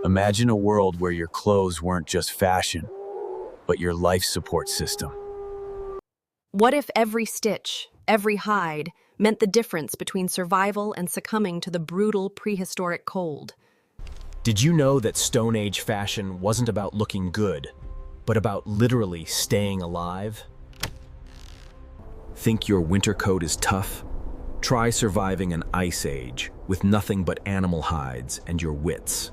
Imagine a world where your clothes weren't just fashion, but your life support system. What if every stitch, every hide, meant the difference between survival and succumbing to the brutal prehistoric cold? Did you know that Stone Age fashion wasn't about looking good, but about literally staying alive? Think your winter coat is tough? Try surviving an ice age with nothing but animal hides and your wits.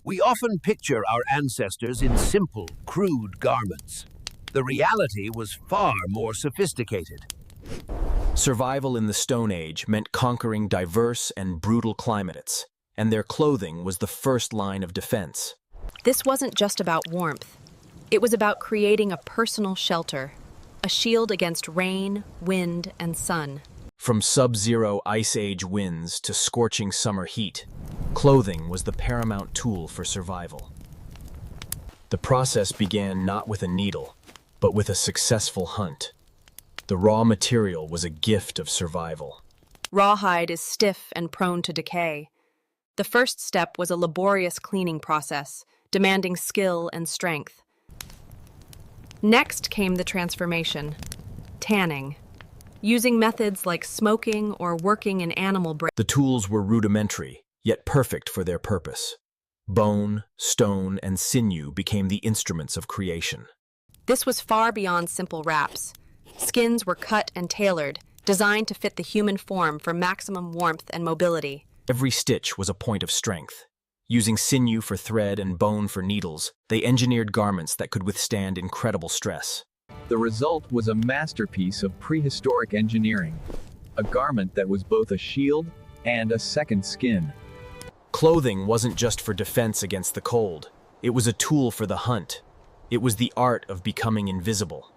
We often picture our ancestors in simple, crude garments. The reality was far more sophisticated. Survival in the Stone Age meant conquering diverse and brutal climates, and their clothing was the first line of defense. This wasn't just about warmth. It was about creating a personal shelter, a shield against rain, wind, and sun. From sub-zero ice age winds to scorching summer heat, clothing was the paramount tool for survival. The process began not with a needle, but with a successful hunt. The raw material was a gift of survival. Rawhide is stiff and prone to decay. The first step was a laborious cleaning process, demanding skill and strength. Next came the transformation, tanning. Using methods like smoking or working in animal brains. The tools were rudimentary, yet perfect for their purpose. Bone, stone, and sinew became the instruments of creation. This was far beyond simple wraps. Skins were cut and tailored, designed to fit the human form for maximum warmth and mobility. Every stitch was a point of strength. Using sinew for thread and bone for needles, they engineered garments that could withstand incredible stress. The result was a masterpiece of prehistoric engineering, a garment that was both a shield and a second skin. Clothing wasn't just for defense against the cold. It was a tool for the hunt. It was the art of becoming invisible.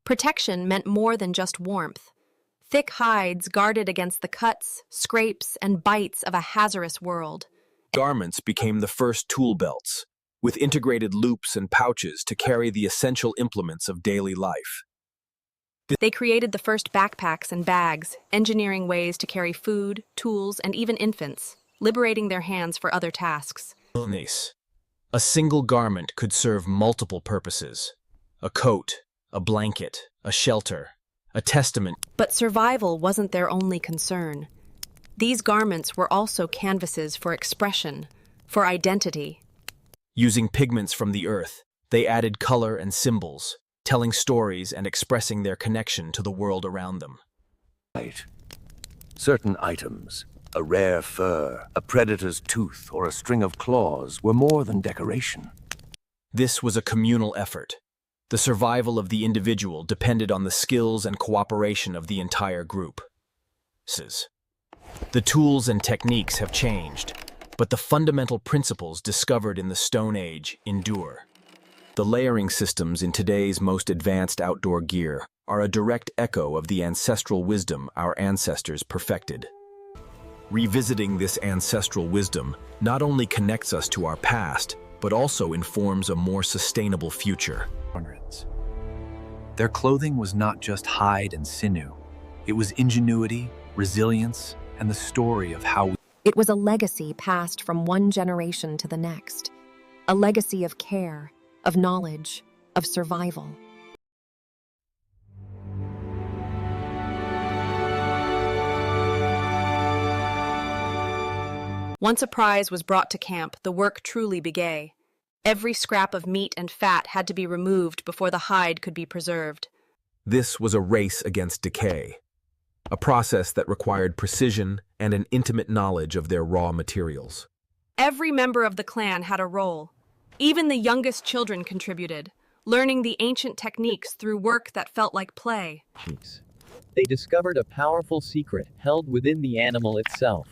Protection meant more than just warmth. Thick hides guarded against the cuts, scrapes, and bites of a hazardous world. Garments became the first tool belts, with integrated loops and pouches to carry the essential implements of daily life. They created the first backpacks and bags, engineering ways to carry food, tools, and even infants, liberating their hands for other tasks. A single garment could serve multiple purposes: a coat, a blanket, a shelter, a testament. But survival wasn't their only concern. These garments were also canvases for expression, for identity. Using pigments from the earth, they added color and symbols, telling stories and expressing their connection to the world around them. Right. Certain items, a rare fur, a predator's tooth, or a string of claws, were more than decoration. This was a communal effort. The survival of the individual depended on the skills and cooperation of the entire group. The tools and techniques have changed, but the fundamental principles discovered in the Stone Age endure. The layering systems in today's most advanced outdoor gear are a direct echo of the ancestral wisdom our ancestors perfected. Revisiting this ancestral wisdom not only connects us to our past, but also informs a more sustainable future. Their clothing was not just hide and sinew. It was ingenuity, resilience, and the story of how we... It was a legacy passed from one generation to the next. A legacy of care, of knowledge, of survival. Once a prize was brought to camp, the work truly began. Every scrap of meat and fat had to be removed before the hide could be preserved. This was a race against decay, a process that required precision and an intimate knowledge of their raw materials. Every member of the clan had a role. Even the youngest children contributed, learning the ancient techniques through work that felt like play. They discovered a powerful secret held within the animal itself.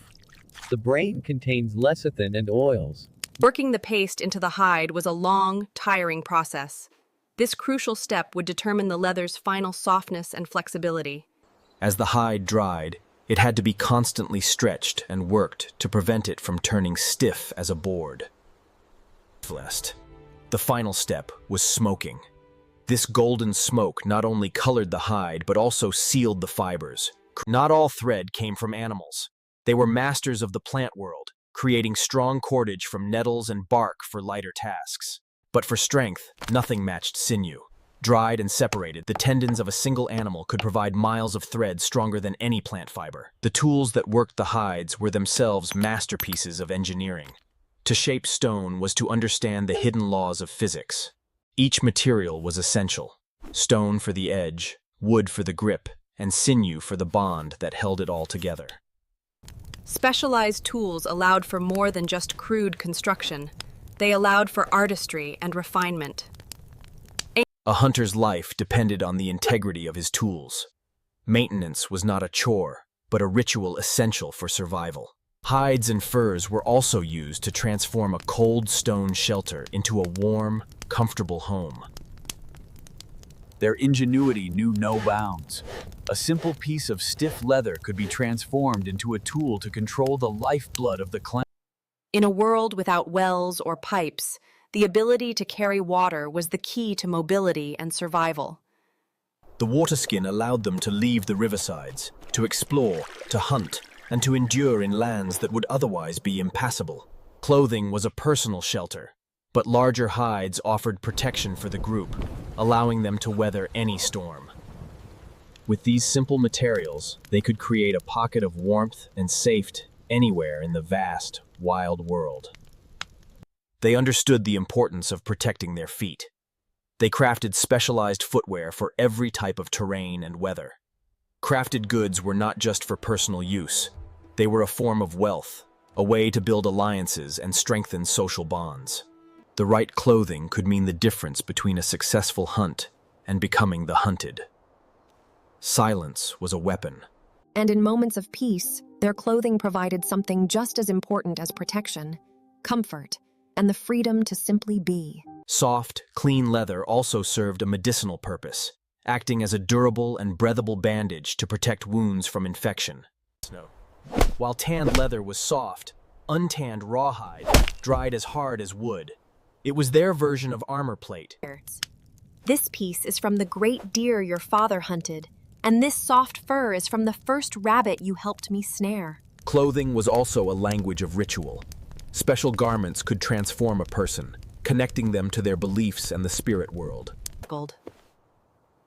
The brain contains lecithin and oils. Working the paste into the hide was a long, tiring process. This crucial step would determine the leather's final softness and flexibility. As the hide dried, it had to be constantly stretched and worked to prevent it from turning stiff as a board. The final step was smoking. This golden smoke not only colored the hide but also sealed the fibers. Not all thread came from animals. They were masters of the plant world, creating strong cordage from nettles and bark for lighter tasks. But for strength, nothing matched sinew. Dried and separated, the tendons of a single animal could provide miles of thread stronger than any plant fiber. The tools that worked the hides were themselves masterpieces of engineering. To shape stone was to understand the hidden laws of physics. Each material was essential: stone for the edge, wood for the grip, and sinew for the bond that held it all together. Specialized tools allowed for more than just crude construction. They allowed for artistry and refinement. A hunter's life depended on the integrity of his tools. Maintenance was not a chore, but a ritual essential for survival. Hides and furs were also used to transform a cold stone shelter into a warm, comfortable home. Their ingenuity knew no bounds. A simple piece of stiff leather could be transformed into a tool to control the lifeblood of the clan. In a world without wells or pipes, the ability to carry water was the key to mobility and survival. The waterskin allowed them to leave the riversides, to explore, to hunt, and to endure in lands that would otherwise be impassable. Clothing was a personal shelter, but larger hides offered protection for the group, allowing them to weather any storm. With these simple materials, they could create a pocket of warmth and safety anywhere in the vast, wild world. They understood the importance of protecting their feet. They crafted specialized footwear for every type of terrain and weather. Crafted goods were not just for personal use. They were a form of wealth, a way to build alliances and strengthen social bonds. The right clothing could mean the difference between a successful hunt and becoming the hunted. Silence was a weapon. And in moments of peace, their clothing provided something just as important as protection: comfort, and the freedom to simply be. Soft, clean leather also served a medicinal purpose, acting as a durable and breathable bandage to protect wounds from infection. While tanned leather was soft, untanned rawhide dried as hard as wood. It was their version of armor plate. This piece is from the great deer your father hunted, and this soft fur is from the first rabbit you helped me snare. Clothing was also a language of ritual. Special garments could transform a person, connecting them to their beliefs and the spirit world.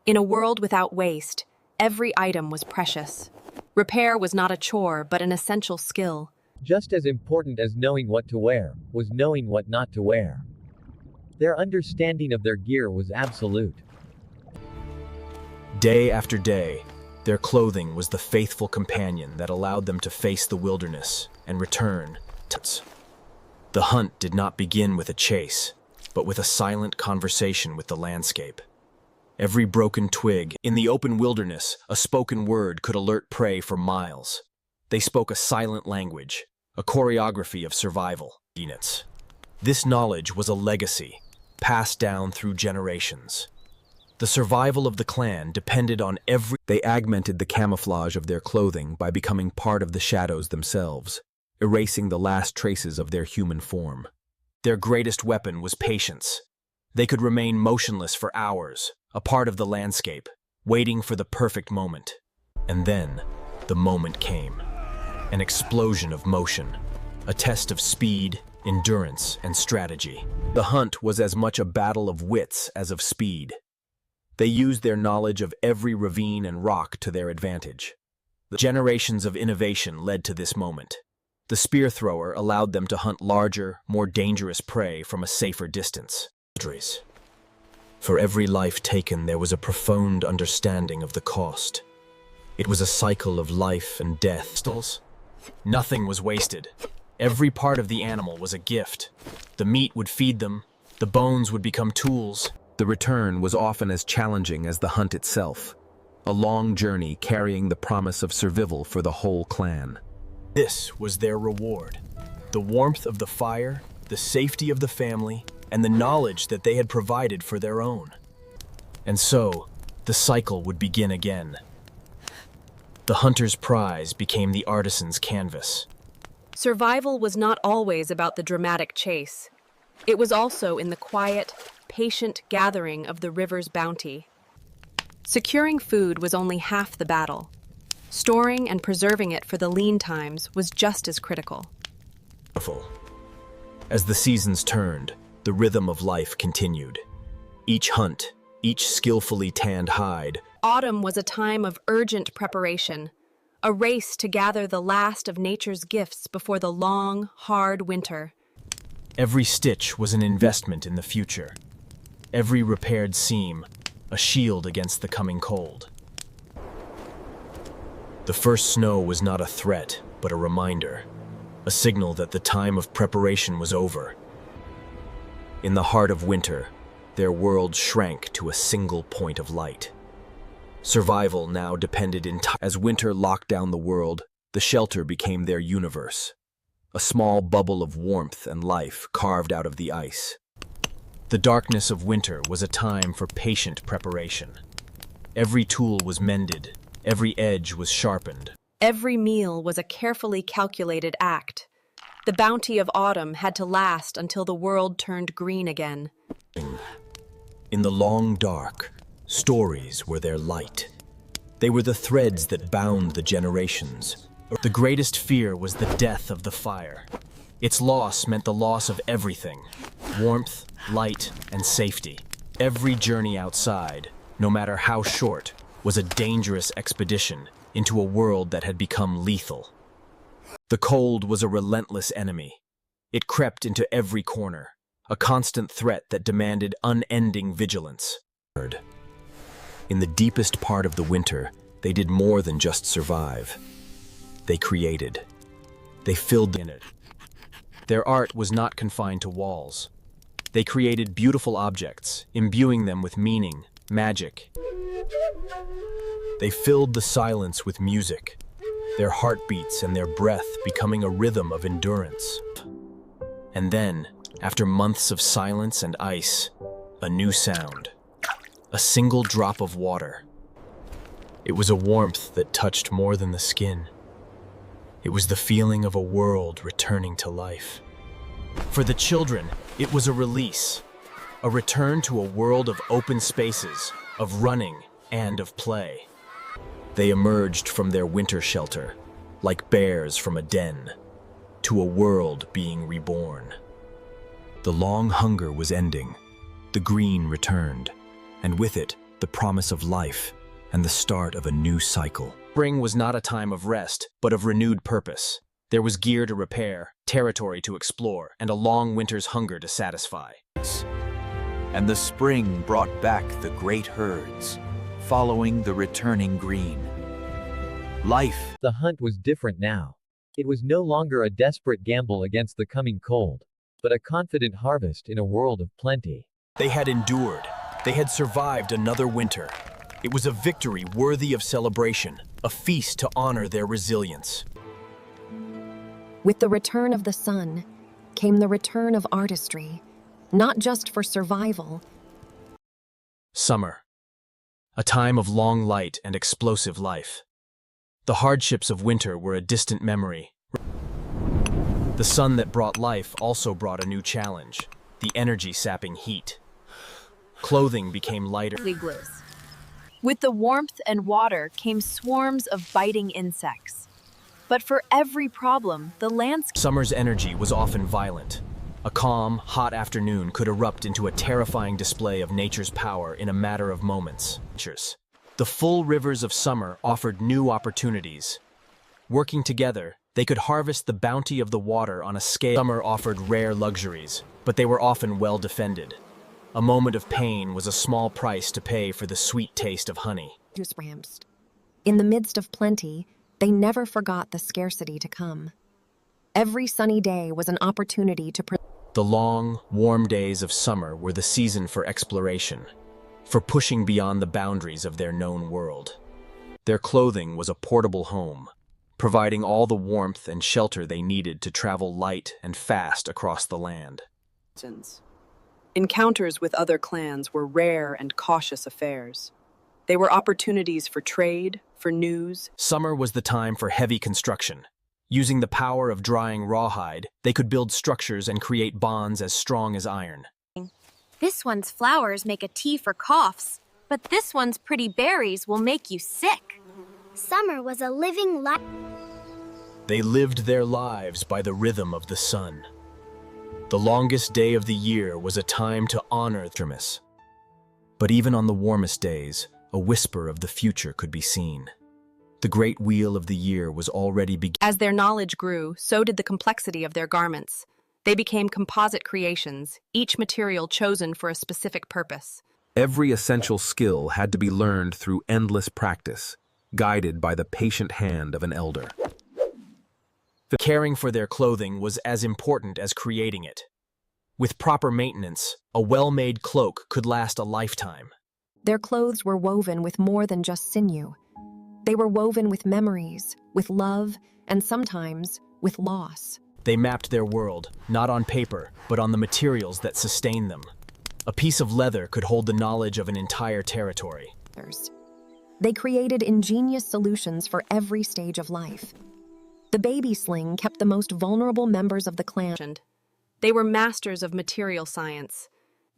In a world without waste, every item was precious. Repair was not a chore, but an essential skill. Just as important as knowing what to wear was knowing what not to wear. Their understanding of their gear was absolute. Day after day, their clothing was the faithful companion that allowed them to face the wilderness and return. The hunt did not begin with a chase, but with a silent conversation with the landscape. Every broken twig in the open wilderness, a spoken word could alert prey for miles. They spoke a silent language, a choreography of survival units. This knowledge was a legacy, passed down through generations. The survival of the clan depended on every... They augmented the camouflage of their clothing by becoming part of the shadows themselves, erasing the last traces of their human form. Their greatest weapon was patience. They could remain motionless for hours, a part of the landscape, waiting for the perfect moment. And then, the moment came. An explosion of motion, a test of speed, endurance, and strategy. The hunt was as much a battle of wits as of speed. They used their knowledge of every ravine and rock to their advantage. The generations of innovation led to this moment. The spear thrower allowed them to hunt larger, more dangerous prey from a safer distance. For every life taken, there was a profound understanding of the cost. It was a cycle of life and death. Nothing was wasted. Every part of the animal was a gift. The meat would feed them, the bones would become tools. The return was often as challenging as the hunt itself, a long journey carrying the promise of survival for the whole clan. This was their reward: the warmth of the fire, the safety of the family, and the knowledge that they had provided for their own. And so, the cycle would begin again. The hunter's prize became the artisan's canvas. Survival was not always about the dramatic chase. It was also in the quiet, patient gathering of the river's bounty. Securing food was only half the battle. Storing and preserving it for the lean times was just as critical. powerful. As the seasons turned, the rhythm of life continued. Each hunt, each skillfully tanned hide. Autumn was a time of urgent preparation, a race to gather the last of nature's gifts before the long, hard winter. Every stitch was an investment in the future. Every repaired seam, a shield against the coming cold. The first snow was not a threat, but a reminder, a signal that the time of preparation was over. In the heart of winter, their world shrank to a single point of light. Survival now depended as winter locked down the world, the shelter became their universe. A small bubble of warmth and life carved out of the ice. The darkness of winter was a time for patient preparation. Every tool was mended, every edge was sharpened. Every meal was a carefully calculated act. The bounty of autumn had to last until the world turned green again. In the long dark, stories were their light. They were the threads that bound the generations. The greatest fear was the death of the fire. Its loss meant the loss of everything: warmth, light, and safety. Every journey outside, no matter how short, was a dangerous expedition into a world that had become lethal. The cold was a relentless enemy. It crept into every corner, a constant threat that demanded unending vigilance. In the deepest part of the winter, they did more than just survive. They created. They filled in it. Their art was not confined to walls. They created beautiful objects, imbuing them with meaning, magic. They filled the silence with music, their heartbeats and their breath becoming a rhythm of endurance. And then, after months of silence and ice, a new sound. A single drop of water. It was a warmth that touched more than the skin. It was the feeling of a world returning to life. For the children, it was a release, a return to a world of open spaces, of running, and of play. They emerged from their winter shelter, like bears from a den, to a world being reborn. The long hunger was ending, the green returned, and with it, the promise of life and the start of a new cycle. Spring was not a time of rest, but of renewed purpose. There was gear to repair, territory to explore, and a long winter's hunger to satisfy. And the spring brought back the great herds, following the returning green. Life. The hunt was different now. It was no longer a desperate gamble against the coming cold, but a confident harvest in a world of plenty. They had endured. They had survived another winter. It was a victory worthy of celebration, a feast to honor their resilience. With the return of the sun came the return of artistry, not just for survival. Summer. A time of long light and explosive life. The hardships of winter were a distant memory. The sun that brought life also brought a new challenge, the energy-sapping heat. Clothing became lighter. Glues. With the warmth and water came swarms of biting insects. But for every problem, the landscape... Summer's energy was often violent. A calm, hot afternoon could erupt into a terrifying display of nature's power in a matter of moments. The full rivers of summer offered new opportunities. Working together, they could harvest the bounty of the water on a scale. Summer offered rare luxuries, but they were often well defended. A moment of pain was a small price to pay for the sweet taste of honey. In the midst of plenty, they never forgot the scarcity to come. Every sunny day was an opportunity to... The long, warm days of summer were the season for exploration, for pushing beyond the boundaries of their known world. Their clothing was a portable home, providing all the warmth and shelter they needed to travel light and fast across the land. Encounters with other clans were rare and cautious affairs. They were opportunities for trade, for news. Summer was the time for heavy construction. Using the power of drying rawhide, they could build structures and create bonds as strong as iron. This one's flowers make a tea for coughs, but this one's pretty berries will make you sick. Summer was a living life. They lived their lives by the rhythm of the sun. The longest day of the year was a time to honor Thermus. But even on the warmest days, a whisper of the future could be seen. The great wheel of the year was already beginning. As their knowledge grew, so did the complexity of their garments. They became composite creations, each material chosen for a specific purpose. Every essential skill had to be learned through endless practice, guided by the patient hand of an elder. Caring for their clothing was as important as creating it. With proper maintenance, a well-made cloak could last a lifetime. Their clothes were woven with more than just sinew. They were woven with memories, with love, and sometimes with loss. They mapped their world, not on paper, but on the materials that sustained them. A piece of leather could hold the knowledge of an entire territory. They created ingenious solutions for every stage of life. The baby sling kept the most vulnerable members of the clan. They were masters of material science.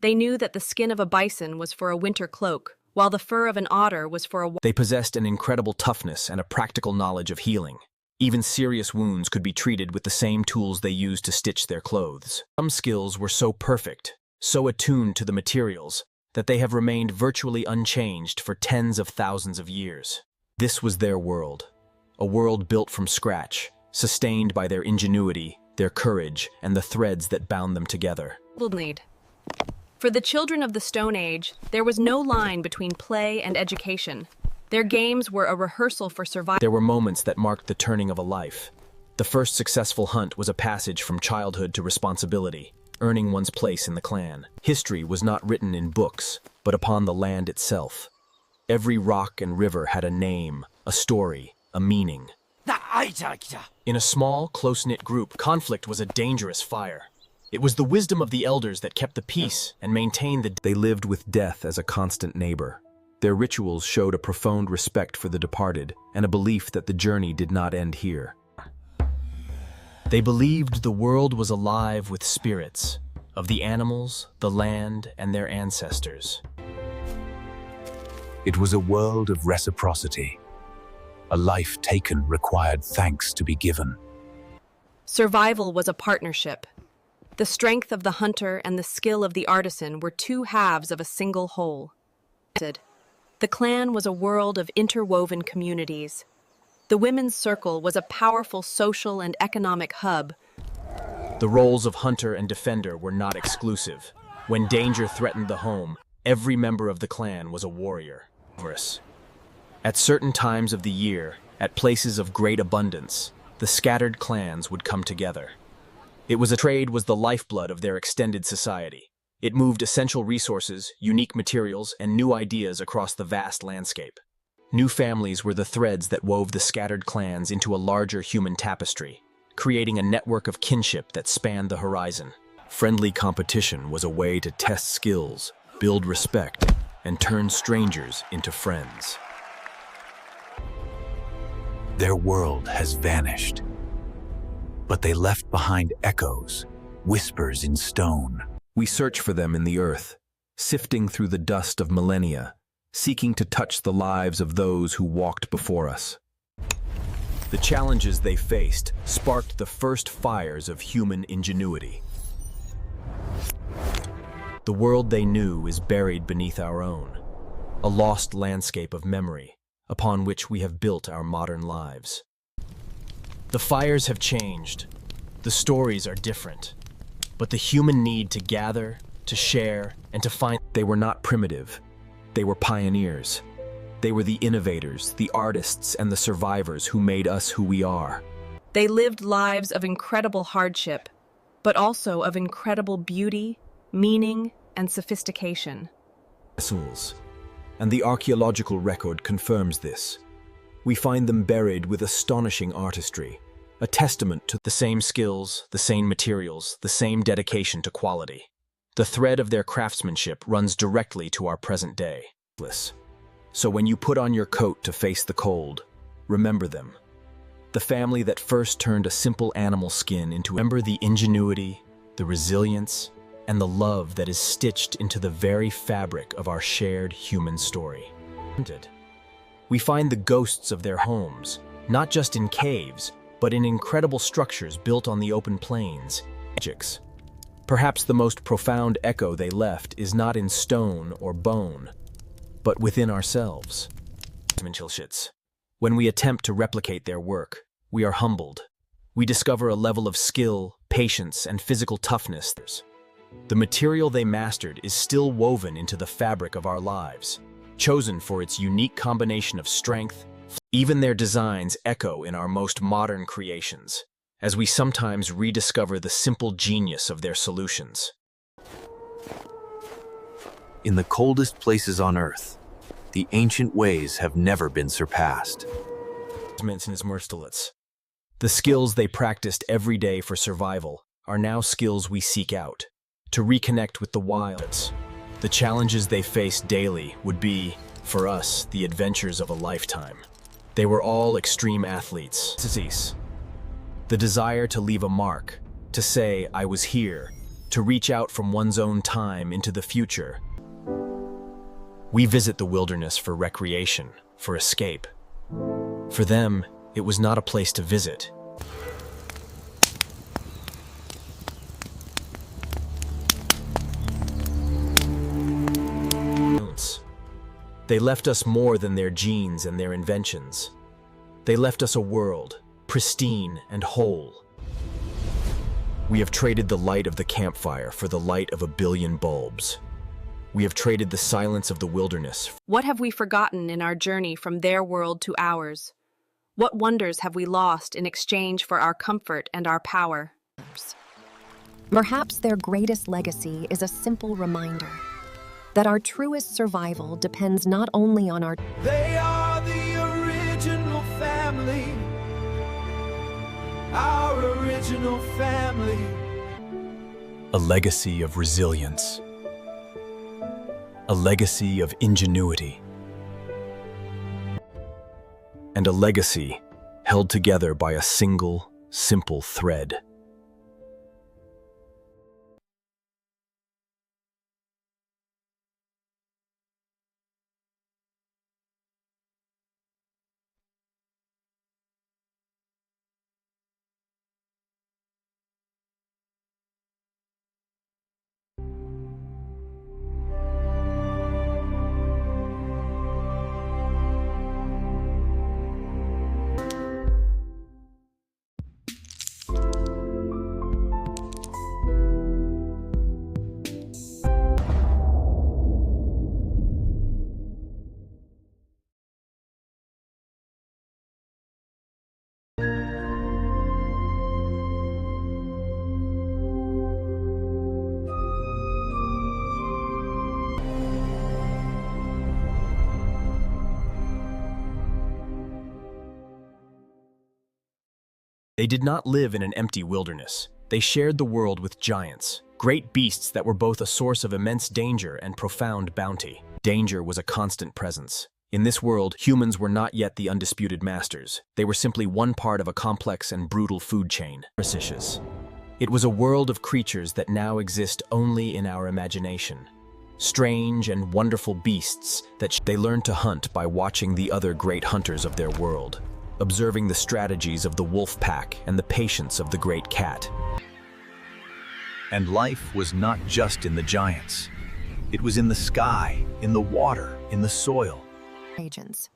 They knew that the skin of a bison was for a winter cloak, while the fur of an otter was for a... They possessed an incredible toughness and a practical knowledge of healing. Even serious wounds could be treated with the same tools they used to stitch their clothes. Some skills were so perfect, so attuned to the materials, that they have remained virtually unchanged for tens of thousands of years. This was their world, a world built from scratch, sustained by their ingenuity, their courage, and the threads that bound them together. For the children of the Stone Age, there was no line between play and education. Their games were a rehearsal for survival. There were moments that marked the turning of a life. The first successful hunt was a passage from childhood to responsibility, earning one's place in the clan. History was not written in books, but upon the land itself. Every rock and river had a name, a story, a meaning. In a small, close-knit group, conflict was a dangerous fire. It was the wisdom of the elders that kept the peace and maintained the... They lived with death as a constant neighbor. Their rituals showed a profound respect for the departed and a belief that the journey did not end here. They believed the world was alive with spirits of the animals, the land, and their ancestors. It was a world of reciprocity. A life taken required thanks to be given. Survival was a partnership. The strength of the hunter and the skill of the artisan were two halves of a single whole. The clan was a world of interwoven communities. The women's circle was a powerful social and economic hub. The roles of hunter and defender were not exclusive. When danger threatened the home, every member of the clan was a warrior. At certain times of the year, at places of great abundance, the scattered clans would come together. Trade was the lifeblood of their extended society. It moved essential resources, unique materials, and new ideas across the vast landscape. New families were the threads that wove the scattered clans into a larger human tapestry, creating a network of kinship that spanned the horizon. Friendly competition was a way to test skills, build respect, and turn strangers into friends. Their world has vanished, but they left behind echoes, whispers in stone. We search for them in the earth, sifting through the dust of millennia, seeking to touch the lives of those who walked before us. The challenges they faced sparked the first fires of human ingenuity. The world they knew is buried beneath our own, a lost landscape of memory upon which we have built our modern lives. The fires have changed, the stories are different, but the human need to gather, to share, and to find... They were not primitive, they were pioneers. They were the innovators, the artists, and the survivors who made us who we are. They lived lives of incredible hardship, but also of incredible beauty, meaning, and sophistication. And the archaeological record confirms this. We find them buried with astonishing artistry, a testament to the same skills, the same materials, the same dedication to quality. The thread of their craftsmanship runs directly to our present day. So when you put on your coat to face the cold, remember them. The family that first turned a simple animal skin into... Remember the ingenuity, the resilience, and the love that is stitched into the very fabric of our shared human story. We find the ghosts of their homes, not just in caves, but in incredible structures built on the open plains. Magics. Perhaps the most profound echo they left is not in stone or bone, but within ourselves. When we attempt to replicate their work, we are humbled. We discover a level of skill, patience, and physical toughness. The material they mastered is still woven into the fabric of our lives, chosen for its unique combination of strength. Even their designs echo in our most modern creations, as we sometimes rediscover the simple genius of their solutions. In the coldest places on Earth, the ancient ways have never been surpassed. The skills they practiced every day for survival are now skills we seek out, to reconnect with the wilds. The challenges they face daily would be, for us, the adventures of a lifetime. They were all extreme athletes. The desire to leave a mark, to say, I was here, to reach out from one's own time into the future. We visit the wilderness for recreation, for escape. For them, it was not a place to visit. They left us more than their genes and their inventions. They left us a world, pristine and whole. We have traded the light of the campfire for the light of 1 billion bulbs. We have traded the silence of the wilderness. What have we forgotten in our journey from their world to ours? What wonders have we lost in exchange for our comfort and our power? Perhaps their greatest legacy is a simple reminder that our truest survival depends not only on our... They are the original family, our original family. A legacy of resilience. A legacy of ingenuity. And a legacy held together by a single, simple thread. They did not live in an empty wilderness. They shared the world with giants, great beasts that were both a source of immense danger and profound bounty. Danger was a constant presence. In this world, humans were not yet the undisputed masters. They were simply one part of a complex and brutal food chain. It was a world of creatures that now exist only in our imagination. Strange and wonderful beasts that they learned to hunt by watching the other great hunters of their world, observing the strategies of the wolf pack and the patience of the great cat. And life was not just in the giants. It was in the sky, in the water, in the soil. Agents.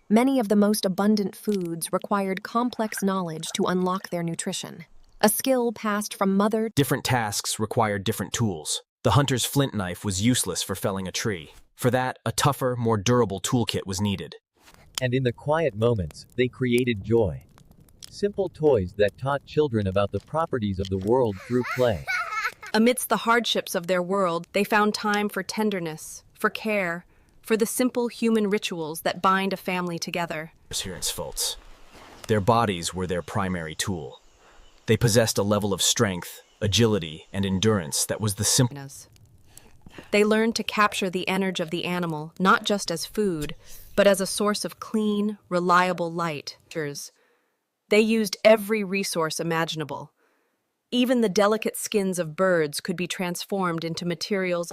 Many of the most abundant foods required complex knowledge to unlock their nutrition, a skill passed from mother. Different tasks required different tools. The hunter's flint knife was useless for felling a tree. For that, a tougher, more durable toolkit was needed. And in the quiet moments, they created joy. Simple toys that taught children about the properties of the world through play. Amidst the hardships of their world, they found time for tenderness, for care, for the simple human rituals that bind a family together. Faults. Their bodies were their primary tool. They possessed a level of strength, agility, and endurance that was the simple. They learned to capture the energy of the animal, not just as food, but as a source of clean, reliable light. They used every resource imaginable. Even the delicate skins of birds could be transformed into materials.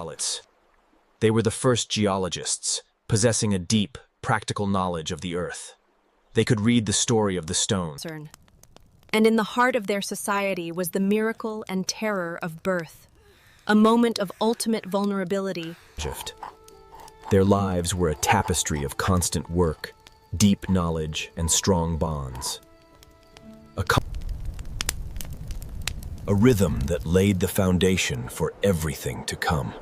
They were the first geologists, possessing a deep, practical knowledge of the earth. They could read the story of the stone. And in the heart of their society was the miracle and terror of birth, a moment of ultimate vulnerability. Their lives were a tapestry of constant work, deep knowledge, and strong bonds. A rhythm that laid the foundation for everything to come.